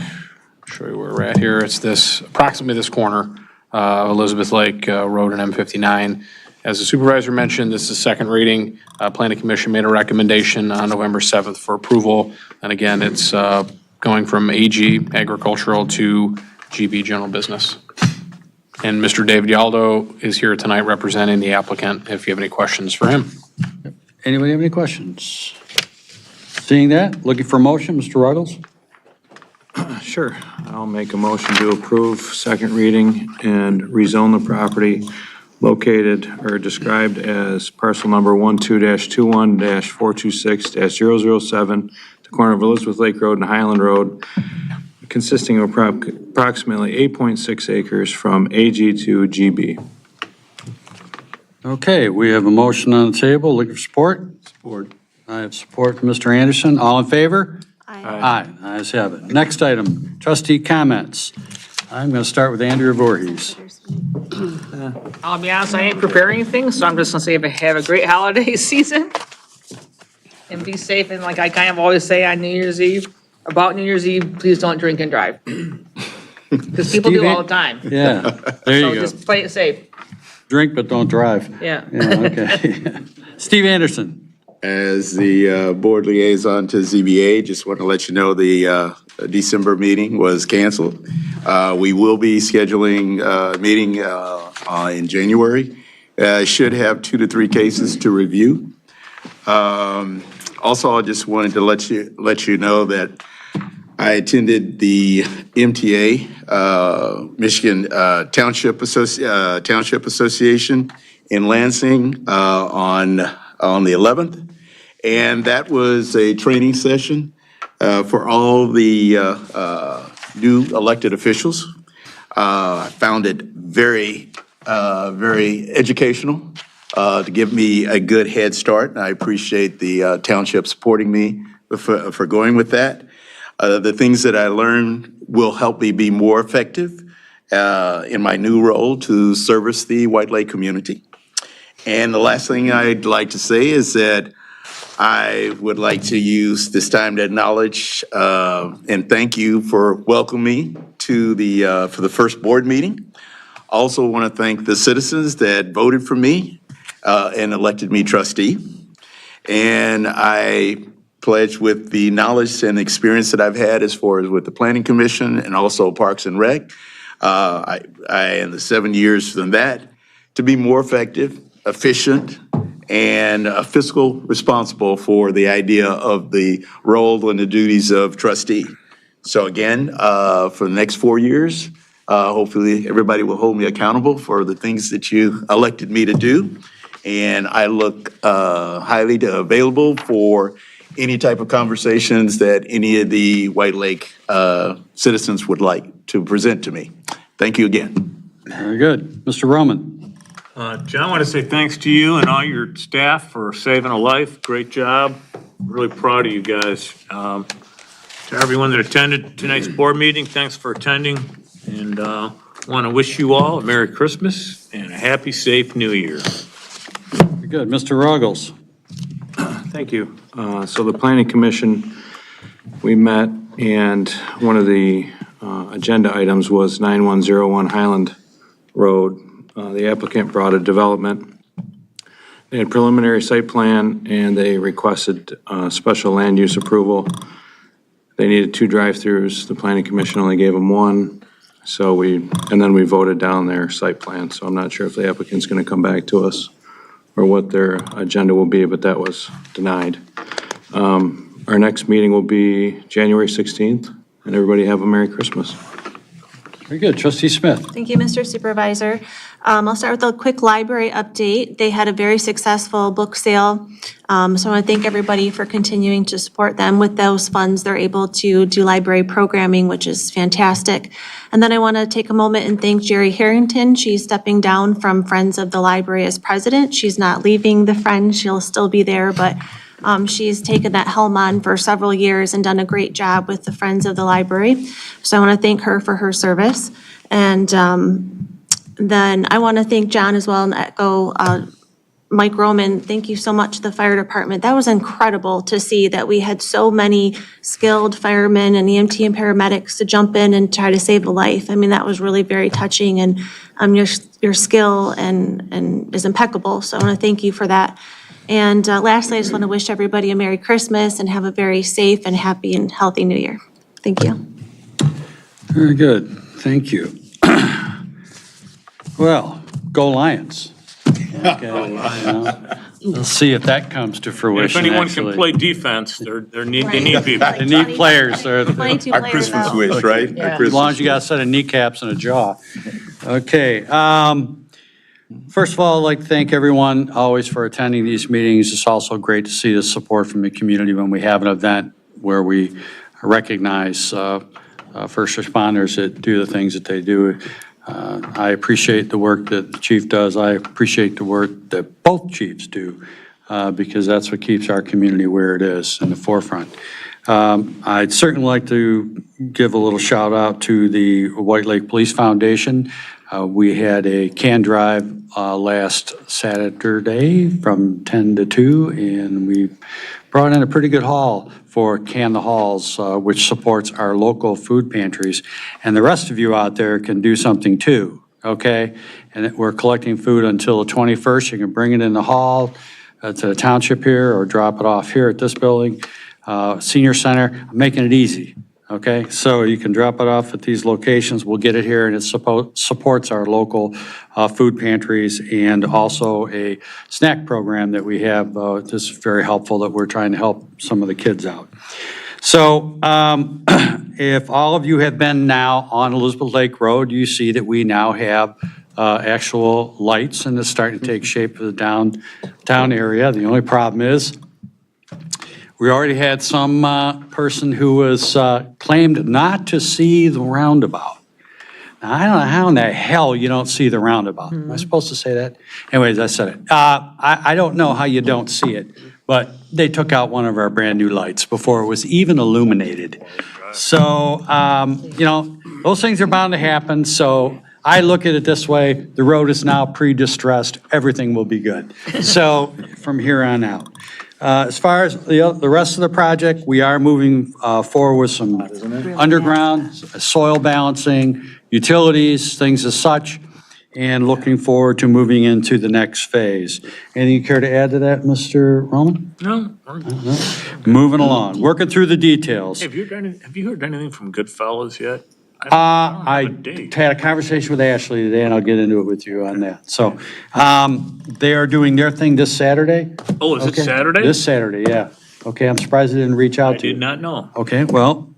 S4: show you where we're at here. It's this, approximately this corner, Elizabeth Lake Road and M59. As the supervisor mentioned, this is second reading. Planning Commission made a recommendation on November 7th for approval. And again, it's going from AG, agricultural, to GB, general business. And Mr. David Yaldo is here tonight representing the applicant, if you have any questions for him.
S1: Anybody have any questions? Seeing that, looking for a motion, Mr. Ruggles?
S2: Sure. I'll make a motion to approve second reading and rezone the property located or described as parcel number 12-21-426-007, the corner of Elizabeth Lake Road and Highland Road, consisting of approximately 8.6 acres from AG to GB.
S1: Okay, we have a motion on the table. Looking for support?
S6: Support.
S1: I have support from Mr. Anderson. All in favor? Aye. Ayes have it. Next item, trustee comments. I'm going to start with Andrea Voorhees.
S3: I'll be honest, I ain't preparing anything, so I'm just gonna say have a great holiday season. And be safe, and like I kind of always say on New Year's Eve, about New Year's Eve, please don't drink and drive. Because people do all the time.
S1: Yeah, there you
S3: So
S1: go.
S3: just play it safe.
S1: Drink but don't drive.
S3: Yeah.
S1: Yeah, okay. Steve Anderson.
S6: As the board liaison to ZBA, just want to let you know the December meeting was canceled. We will be scheduling a meeting in January. Should have 2 to 3 cases to review. Also, I just wanted to let you know that I attended the MTA, Michigan Township Association in Lansing on the 11th. And that was a training session for all the new elected officials. I found it very educational to give me a good head start. I appreciate the township supporting me for going with that. The things that I learned will help me be more effective in my new role to service the White Lake community. And the last thing I'd like to say is that I would like to use this time to acknowledge and thank you for welcoming me to for the first board meeting. Also want to thank the citizens that voted for me and elected me trustee. And I pledge with the knowledge and experience that I've had as far as with the Planning Commission and also Parks and Rec, I in the 7 years from that, to be more effective, efficient, and fiscal responsible for the idea of the role and the duties of trustee. So again, for the next 4 years, hopefully everybody will hold me accountable for the things that you elected me to do. And I look highly available for any type of conversations that any of the White Lake citizens would like to present to me. Thank you again.
S1: Very good. Mr. Roman.
S12: John, I want to say thanks to you and all your staff for saving a life. Great job. Really proud of you guys. To everyone that attended tonight's board meeting, thanks for attending. And want to wish you all a Merry Christmas and a happy, safe New Year.
S1: Very good. Mr. Ruggles.
S2: Thank you. So the Planning Commission, we met, and one of the agenda items was 9101 Highland Road. The applicant brought a development. They had preliminary site plan, and they requested special land use approval. They needed 2 drive-throughs. The Planning Commission only gave them 1. So and then we voted down their site plan. So I'm not sure if the applicant's going to come back to us or what their agenda will be, but that was denied. Our next meeting will be January 16th, and everybody have a Merry Christmas.
S1: Very good. Trustee Smith.
S13: Thank you, Mr. Supervisor. I'll start with a quick library update. They had a very successful book sale. So I want to thank everybody for continuing to support them. With those funds, they're able to do library programming, which is fantastic. And then I want to take a moment and thank Jerry Harrington. She's stepping down from Friends of the Library as president. She's not leaving the Friends. She'll still be there, but she's taken that helm on for several years and done a great job with the Friends of the Library. So I want to thank her for her service. And then I want to thank John as well and echo Mike Roman. Thank you so much to the fire department. That was incredible to see that we had so many skilled firemen and EMT and paramedics to jump in and try to save a life. I mean, that was really very touching, and your skill and is impeccable. So I want to thank you for that. And lastly, I just want to wish everybody a Merry Christmas and have a very safe and happy and healthy New Year. Thank you.
S1: Very good. Thank you. Well, go Lions. Okay, let's see if that comes to
S12: If
S1: fruition,
S12: anyone
S1: actually.
S12: can play defense, they need people.
S1: They need players. They're-
S13: 22
S6: Our
S13: players
S6: Christmas
S13: out.
S6: wish, right? Our
S1: As
S6: Christmas
S1: long as you got a set of kneecaps and a jaw. Okay. First of all, I'd like to thank everyone always for attending these meetings. It's also great to see the support from the community when we have an event where we recognize first responders that do the things that they do. I appreciate the work that the chief does. I appreciate the work that both chiefs do because that's what keeps our community where it is in the forefront. I'd certainly like to give a little shout out to the White Lake Police Foundation. We had a can drive last Saturday from 10 to 2, and we brought in a pretty good haul for Can the Halls, which supports our local food pantries. And the rest of you out there can do something too, okay? And we're collecting food until the 21st. You can bring it in the hall to the township here or drop it off here at this building. Senior Center, I'm making it easy. Okay, so you can drop it off at these locations. We'll get it here, and it supports our local food pantries and also a snack program that we have that's very helpful that we're trying to help some of the kids out. So if all of you have been now on Elizabeth Lake Road, you see that we now have actual lights, and it's starting to take shape of the downtown area. The only problem is we already had some person who was claimed not to see the roundabout. Now, I don't know how in the hell you don't see the roundabout. Am I supposed to say that? Anyways, I said it. I don't know how you don't see it, but they took out one of our brand-new lights before it was even illuminated. So, those things are bound to happen, so I look at it this way, the road is now pre-distressed, everything will be good. So, from here on out. As far as the rest of the project, we are moving forward with some underground soil balancing, utilities, things as such, and looking forward to moving into the next phase. Anything you care to add to that, Mr. Roman?
S12: No.
S1: Moving along, working through the details.
S12: Have you heard anything from Goodfellas yet?
S1: I
S12: have a date.
S1: had a conversation with Ashley today, and I'll get into it with you on that. So, they are doing their thing this Saturday.
S12: Oh, is it
S1: Okay.
S12: Saturday?
S1: This Saturday, yeah. Okay, I'm surprised they didn't reach
S12: I
S1: out to you.
S12: did not know.
S1: Okay, well,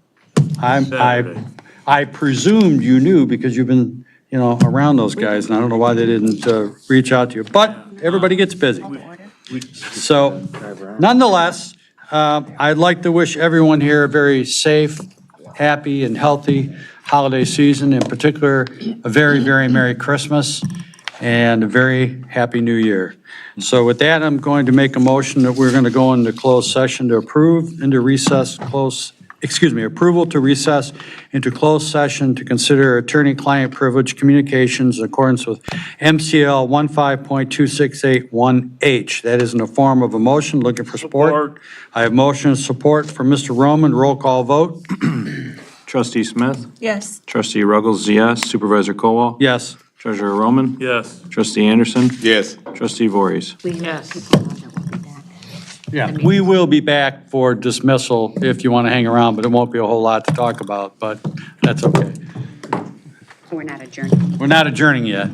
S12: Saturday.
S1: I presumed you knew because you've been, around those guys, and I don't know why they didn't reach out to you. But everybody gets busy. So nonetheless, I'd like to wish everyone here a very safe, happy, and healthy holiday season, in particular, a very, very Merry Christmas and a very Happy New Year. So with that, I'm going to make a motion that we're going to go into closed session to approve approval to recess into closed session to consider attorney-client privilege communications in accordance with MCL 15.2681H. That is in the form of a motion. Looking for support. I have motion and support from Mr. Roman. Roll call vote.
S2: Trustee Smith?
S13: Yes.
S2: Trustee Ruggles, yes. Supervisor Colwell?
S1: Yes.
S2: Treasurer Roman?
S12: Yes.
S2: Trustee Anderson?
S6: Yes.
S2: Trustee Voorhees?
S3: Yes.
S1: Yeah, we will be back for dismissal if you want to hang around, but it won't be a whole lot to talk about, but that's okay.
S11: So we're not adjourned.
S1: We're not adjourning yet.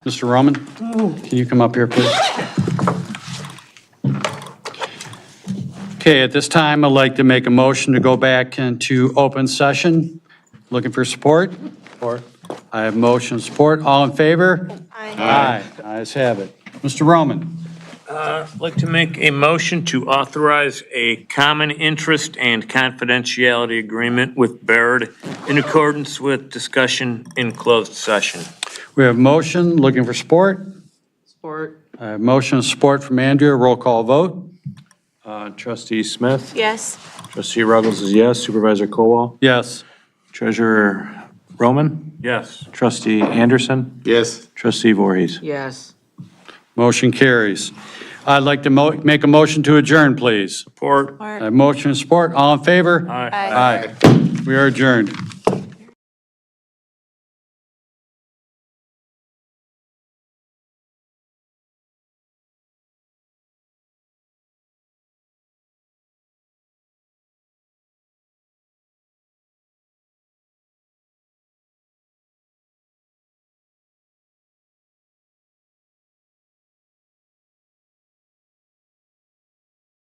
S1: Mr. Roman, can you come up here, please? Okay, at this time, I'd like to make a motion to go back into open session. Looking for support? Support. I have motion support. All in favor? Aye. Ayes have it. Mr. Roman,
S12: I'd like to make a motion to authorize a common interest and confidentiality agreement with Baird in accordance with discussion in closed session.
S1: we have motion. Looking for support?
S3: Support.
S1: I have motion and support from Andrea. Roll call vote.
S2: Trustee Smith?
S13: Yes.
S2: Trustee Ruggles is yes. Supervisor Colwell?
S1: Yes.
S2: Treasurer Roman?
S12: Yes.
S2: Trustee Anderson?
S6: Yes.
S2: Trustee Voorhees?
S3: Yes.
S1: Motion carries. I'd like to make a motion to adjourn, please.
S12: Support.
S1: I have motion and support. All in favor?
S12: Aye.
S1: Aye. We are adjourned.